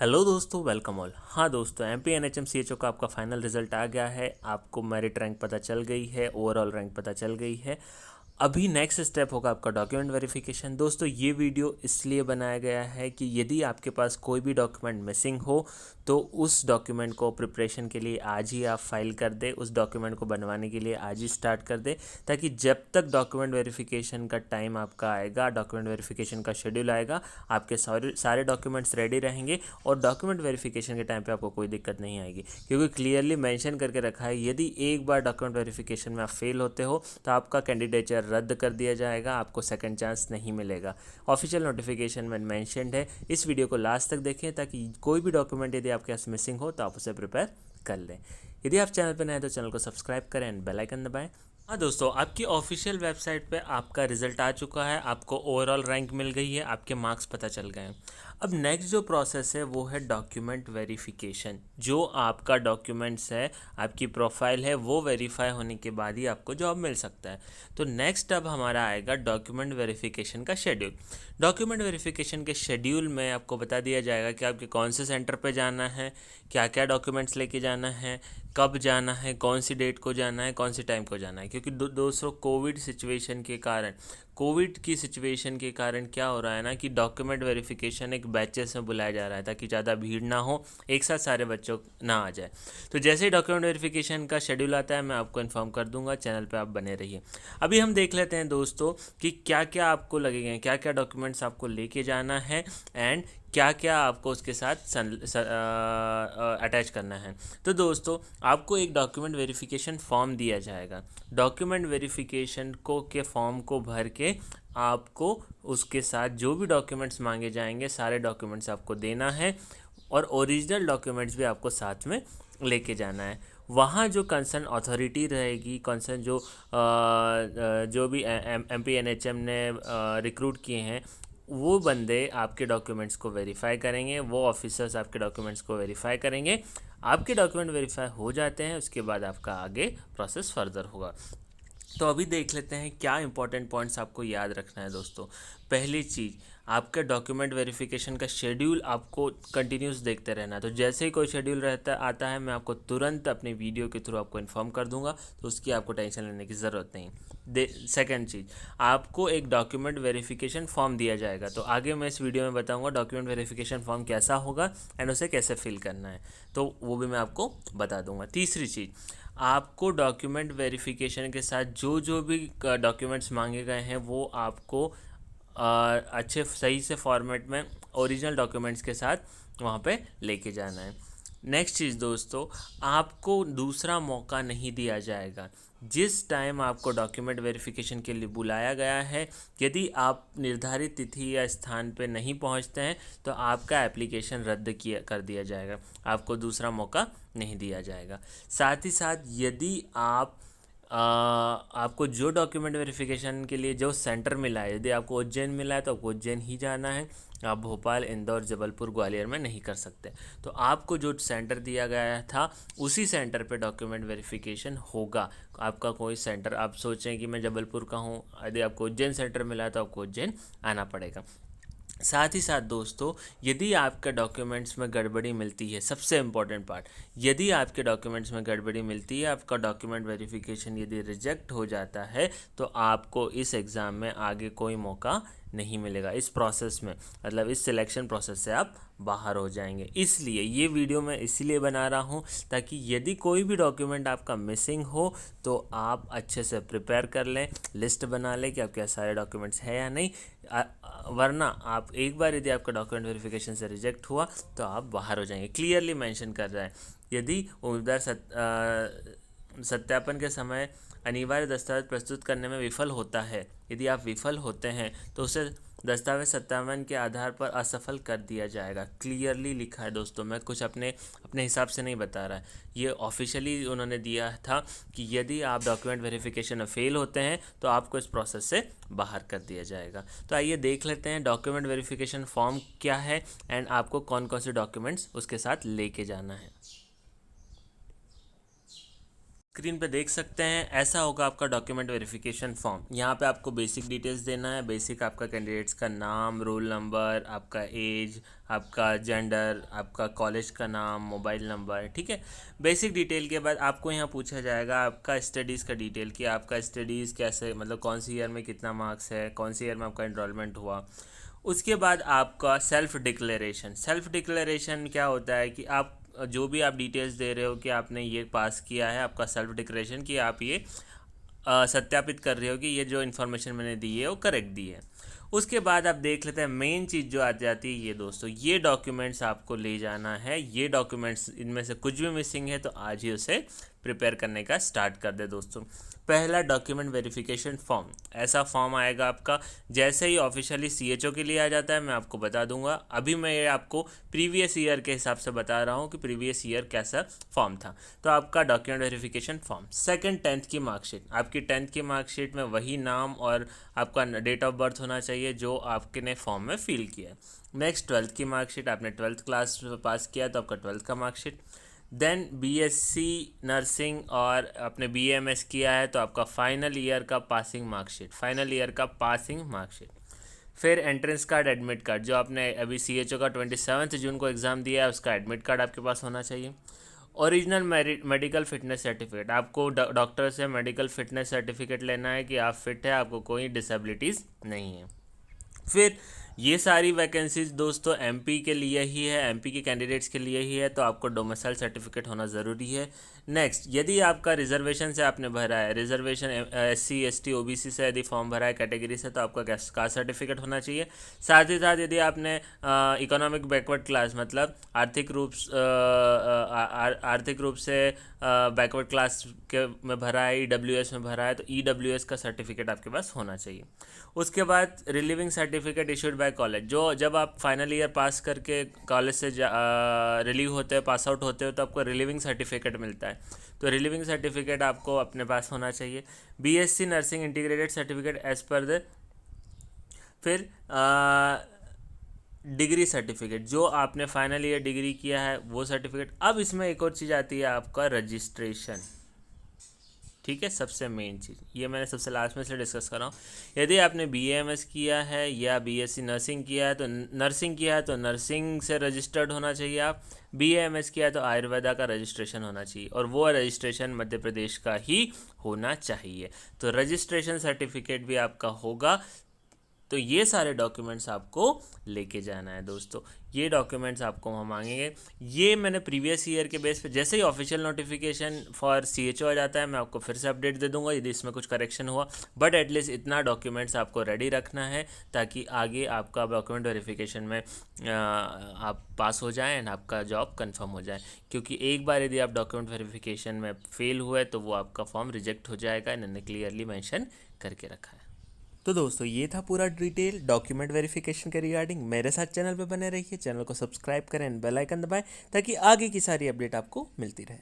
Hello दोस्तों, welcome all. हाँ दोस्तों, MP-NHM-CHO का आपका फाइनल रिजल्ट आ गया है। आपको मेरिट रैंक पता चल गई है, ओवरऑल रैंक पता चल गई है। अभी नेक्स्ट स्टेप होगा आपका डॉक्यूमेंट वेरिफिकेशन। दोस्तों, ये वीडियो इसलिए बनाया गया है कि यदि आपके पास कोई भी डॉक्यूमेंट मिसिंग हो तो उस डॉक्यूमेंट को प्रिपरेशन के लिए आज ही आप फाइल कर दें, उस डॉक्यूमेंट को बनवाने के लिए आज ही स्टार्ट कर दें, ताकि जब तक डॉक्यूमेंट वेरिफिकेशन का टाइम आपका आएगा, डॉक्यूमेंट वेरिफिकेशन का शेड्यूल आएगा, आपके सारे डॉक्यूमेंट्स रेडी रहेंगे और डॉक्यूमेंट वेरिफिकेशन के टाइम पे आपको कोई दिक्कत नहीं आएगी। क्योंकि क्लियरली मेंशन करके रखा है, यदि एक बार डॉक्यूमेंट वेरिफिकेशन में आप फेल होते हो तो आपका कैंडिडेचर रद्द कर दिया जाएगा, आपको सेकंड चांस नहीं मिलेगा। ऑफिशियल नोटिफिकेशन में मेंशन्ड है। इस वीडियो को लास्ट तक देखें ताकि कोई भी डॉक्यूमेंट यदि आपके पास मिसिंग हो तो आप उसे प्रिपेयर कर लें। यदि आप चैनल पर नए हैं तो चैनल को सब्सक्राइब करें एंड बेल आइकन दबाएं। हाँ दोस्तों, आपकी ऑफिशियल वेबसाइट पे आपका रिजल्ट आ चुका है, आपको ओवरऑल रैंक मिल गई है, आपके मार्क्स पता चल गए हैं। अब नेक्स्ट जो प्रोसेस है वो है डॉक्यूमेंट वेरिफिकेशन। जो आपका डॉक्यूमेंट्स है, आपकी प्रोफाइल है, वो वेरीफाई होने के बाद ही आपको जॉब मिल सकता है। तो नेक्स्ट अब हमारा आएगा डॉक्यूमेंट वेरिफिकेशन का शेड्यूल। डॉक्यूमेंट वेरिफिकेशन के शेड्यूल में आपको बता दिया जाएगा कि आपके कौन से सेंटर पे जाना है, क्या क्या डॉक्यूमेंट्स लेके जाना है, कब जाना है, कौन सी डेट को जाना है, कौन सी टाइम को जाना है। क्योंकि दोस्तों, कोविड की सिचुएशन के कारण क्या हो रहा है ना कि डॉक्यूमेंट वेरिफिकेशन एक बैचेस में बुलाया जा रहा है ताकि ज़्यादा भीड़ ना हो, एक साथ सारे बच्चों ना आ जाए। तो जैसे ही डॉक्यूमेंट वेरिफिकेशन का शेड्यूल आता है मैं आपको इन्फॉर्म कर दूंगा, चैनल पे आप बने रहिए। अभी हम देख लेते हैं दोस्तों कि क्या क्या आपको लगेंगे, क्या क्या डॉक्यूमेंट्स आपको लेके जाना है एंड क्या क्या आपको उसके साथ अटैच करना है। तो दोस्तों, आपको एक डॉक्यूमेंट वेरिफिकेशन फॉर्म दिया जाएगा। डॉक्यूमेंट वेरिफिकेशन को के फॉर्म को भर के आपको उसके साथ जो भी डॉक्यूमेंट्स मांगे जाएंगे सारे डॉक्यूमेंट्स आपको देना है और ओरिजिनल डॉक्यूमेंट्स भी आपको साथ में लेके जाना है। वहाँ जो कंसर्न अथॉरिटी रहेगी, कंसर्न जो भी MP-NHM ने रिक्रूट किए हैं, वो बंदे आपके डॉक्यूमेंट्स को वेरीफाई करेंगे, वो ऑफिसर्स आपके डॉक्यूमेंट्स को वेरीफाई करेंगे। आपके डॉक्यूमेंट वेरीफाई हो जाते हैं, उसके बाद आपका आगे प्रोसेस फर्दर होगा। तो अभी देख लेते हैं क्या इंपॉर्टेंट पॉइंट्स आपको याद रखना है दोस्तों। पहली चीज़, आपका डॉक्यूमेंट वेरिफिकेशन का शेड्यूल आपको कंटिन्यूस देखते रहना है। तो जैसे ही कोई शेड्यूल आता है मैं आपको तुरंत अपनी वीडियो के थ्रू आपको इन्फॉर्म कर दूंगा, तो उसकी आपको टेंशन लेने की ज़रूरत नहीं। सेकंड चीज़, आपको एक डॉक्यूमेंट वेरिफिकेशन फॉर्म दिया जाएगा। तो आगे मैं इस वीडियो में बताऊंगा डॉक्यूमेंट वेरिफिकेशन फॉर्म कैसा होगा एंड उसे कैसे फिल करना है, तो वो भी मैं आपको बता दूंगा। तीसरी चीज़, आपको डॉक्यूमेंट वेरिफिकेशन के साथ जो भी डॉक्यूमेंट्स मांगे गए हैं वो आपको अच्छे सही से फॉर्मेट में ओरिजिनल डॉक्यूमेंट्स के साथ वहाँ पे लेके जाना है। नेक्स्ट चीज़ दोस्तों, आपको दूसरा मौका नहीं दिया जाएगा। जिस टाइम आपको डॉक्यूमेंट वेरिफिकेशन के लिए बुलाया गया है, यदि आप निर्धारित तिथि या स्थान पर नहीं पहुंचते हैं तो आपका एप्लीकेशन रद्द कर दिया जाएगा, आपको दूसरा मौका नहीं दिया जाएगा। साथ ही साथ यदि आपको जो डॉक्यूमेंट वेरिफिकेशन के लिए जो सेंटर मिला है, यदि आपको उज्जैन मिला है तो आपको उज्जैन ही जाना है, आप भोपाल, इंदौर, जबलपुर, ग्वालियर में नहीं कर सकते। तो आपको जो सेंटर दिया गया था उसी सेंटर पे डॉक्यूमेंट वेरिफिकेशन होगा। आपका कोई सेंटर, आप सोचें कि मैं जबलपुर का हूँ, यदि आपको उज्जैन सेंटर मिला है तो आपको उज्जैन आना पड़ेगा। साथ ही साथ दोस्तों, यदि आपके डॉक्यूमेंट्स में गड़बड़ी मिलती है, सबसे इम्पॉर्टेंट पार्ट, यदि आपके डॉक्यूमेंट्स में गड़बड़ी मिलती है, आपका डॉक्यूमेंट वेरिफिकेशन यदि रिजेक्ट हो जाता है तो आपको इस एग्ज़ाम में आगे कोई मौका नहीं मिलेगा। इस प्रोसेस में, मतलब इस सिलेक्शन प्रोसेस से आप बाहर हो जाएंगे। इसलिए ये वीडियो मैं इसीलिए बना रहा हूँ ताकि यदि कोई भी डॉक्यूमेंट आपका मिसिंग हो तो आप अच्छे से प्रिपेयर कर लें, लिस्ट बना लें कि आपके सारे डॉक्यूमेंट्स है या नहीं। वरना आप एक बार यदि आपका डॉक्यूमेंट वेरिफिकेशन से रिजेक्ट हुआ तो आप बाहर हो जाएंगे। क्लियरली मेंशन कर रहा है, यदि उम्मीदवार सत्यापन के समय अनिवार्य दस्तावेज प्रस्तुत करने में विफल होता है, यदि आप विफल होते हैं तो उसे दस्तावेज सत्यापन के आधार पर असफल कर दिया जाएगा। क्लियरली लिखा है दोस्तों, मैं कुछ अपने हिसाब से नहीं बता रहा है, ये ऑफिशियली उन्होंने दिया था कि यदि आप डॉक्यूमेंट वेरिफिकेशन में फेल होते हैं तो आपको इस प्रोसेस से बाहर कर दिया जाएगा। तो आइए देख लेते हैं डॉक्यूमेंट वेरिफिकेशन फॉर्म क्या है एंड आपको कौन कौन से डॉक्यूमेंट्स उसके साथ लेके जाना है। स्क्रीन पे देख सकते हैं, ऐसा होगा आपका डॉक्यूमेंट वेरिफिकेशन फॉर्म। यहाँ पे आपको बेसिक डिटेल्स देना है। बेसिक आपका कैंडिडेट्स का नाम, रोल नंबर, आपका एज, आपका जेंडर, आपका कॉलेज का नाम, मोबाइल नंबर, ठीक है। बेसिक डिटेल के बाद आपको यहाँ पूछा जाएगा आपका स्टडीज़ का डिटेल कि आपका स्टडीज़ कैसे, मतलब कौन सी ईयर में कितना मार्क्स है, कौन सी ईयर में आपका एनरोलमेंट हुआ। उसके बाद आपका सेल्फ डिक्लेरेशन क्या होता है कि आप जो भी आप डिटेल्स दे रहे हो कि आपने ये पास किया है, आपका सेल्फ डिक्लेरेशन कि आप ये सत्यापित कर रहे हो कि ये जो इन्फॉर्मेशन मैंने दी है वो करेक्ट दी है। उसके बाद आप देख लेते हैं मेन चीज़ जो आ जाती है ये दोस्तों, ये डॉक्यूमेंट्स आपको ले जाना है। ये डॉक्यूमेंट्स इनमें से कुछ भी मिसिंग है तो आज ही उसे प्रिपेयर करने का स्टार्ट कर दे दोस्तों। पहला डॉक्यूमेंट वेरिफिकेशन फॉर्म, ऐसा फॉर्म आएगा आपका जैसे ही ऑफिशियली सीएचओ के लिए आ जाता है। मैं आपको बता दूंगा, अभी मैं ये आपको प्रीवियस ईयर के हिसाब से बता रहा हूँ कि प्रीवियस ईयर कैसा फॉर्म था। तो आपका document verification form. Second, 10th की मार्कशीट। आपकी 10th की मार्कशीट में वही नाम और आपका डेट ऑफ बर्थ होना चाहिए जो आपने फॉर्म में फिल किया। नेक्स्ट, 12th की मार्कशीट। आपने 12th क्लास पास किया तो आपका 12th का मार्कशीट। देन बीएससी नर्सिंग और आपने बीएमएस किया है तो आपका फाइनल ईयर का पासिंग मार्कशीट। फिर एंट्रेंस कार्ड, एडमिट कार्ड, जो आपने अभी सीएचओ का 27 जून को एग्ज़ाम दिया है उसका एडमिट कार्ड आपके पास होना चाहिए। ओरिजिनल मेडिकल फिटनेस सर्टिफिकेट, आपको डॉक्टर से मेडिकल फिटनेस सर्टिफिकेट लेना है कि आप फिट है, आपको कोई डिसेबिलिटीज़ नहीं है। फिर ये सारी वैकेंसीज दोस्तों एमपी के लिए ही है, एमपी के कैंडिडेट्स के लिए ही है, तो आपको डोमिसाइल सर्टिफिकेट होना ज़रूरी है। नेक्स्ट, यदि आपका रिजर्वेशन से आपने भरा है, रिजर्वेशन एससी एसटी ओबीसी से यदि फॉर्म भरा है कैटेगरी से, तो आपका कास्ट सर्टिफिकेट होना चाहिए। साथ ही साथ यदि आपने इकोनॉमिक बैकवर्ड क्लास, मतलब आर्थिक रूप से बैकवर्ड क्लास के में भरा है, ईडब्ल्यूएस में भरा है, तो ईडब्ल्यूएस का सर्टिफिकेट आपके पास होना चाहिए। उसके बाद relieving certificate issued by college, जो जब आप फाइनल ईयर पास करके कॉलेज से रिलीव होते हो, पास आउट होते हो, तो आपको रिलीविंग सर्टिफिकेट मिलता है। तो रिलीविंग सर्टिफिकेट आपको अपने पास होना चाहिए। BSc nursing integrated certificate as per the. फिर डिग्री सर्टिफिकेट, जो आपने फाइनल ईयर डिग्री किया है वो सर्टिफिकेट। अब इसमें एक और चीज़ आती है आपका रजिस्ट्रेशन, ठीक है, सबसे मेन चीज़। ये मैंने सबसे लास्ट में से डिस्कस कर रहा हूँ। यदि आपने बीएमएस किया है या बीएससी नर्सिंग किया है तो नर्सिंग से रजिस्टर्ड होना चाहिए आप। बीएमएस किया है तो आयुर्वेदा का रजिस्ट्रेशन होना चाहिए, और वो रजिस्ट्रेशन मध्य प्रदेश का ही होना चाहिए। तो रजिस्ट्रेशन सर्टिफिकेट भी आपका होगा। तो ये सारे डॉक्यूमेंट्स आपको लेके जाना है दोस्तों। ये डॉक्यूमेंट्स आपको हम मांगेंगे। ये मैंने प्रीवियस ईयर के बेस पे, जैसे ही ऑफिशियल नोटिफिकेशन फॉर सीएचओ आ जाता है मैं आपको फिर से अपडेट दे दूंगा यदि इसमें कुछ करेक्शन हुआ। बट एटलीस्ट इतना डॉक्यूमेंट्स आपको रेडी रखना है ताकि आगे आपका डॉक्यूमेंट वेरिफिकेशन में आप पास हो जाएँ एंड आपका जॉब कन्फर्म हो जाए। क्योंकि एक बार यदि आप डॉक्यूमेंट वेरिफिकेशन में फेल हुए तो वो आपका फॉर्म रिजेक्ट हो जाएगा, इन्होंने क्लियरली मैंशन करके रखा है। तो दोस्तों ये था पूरा डिटेल डॉक्यूमेंट वेरिफिकेशन के रिगार्डिंग। मेरे साथ चैनल पे बने रहिए, चैनल को सब्सक्राइब करें, बेल आइकन दबाएं ताकि आगे की सारी अपडेट आपको मिलती रहे।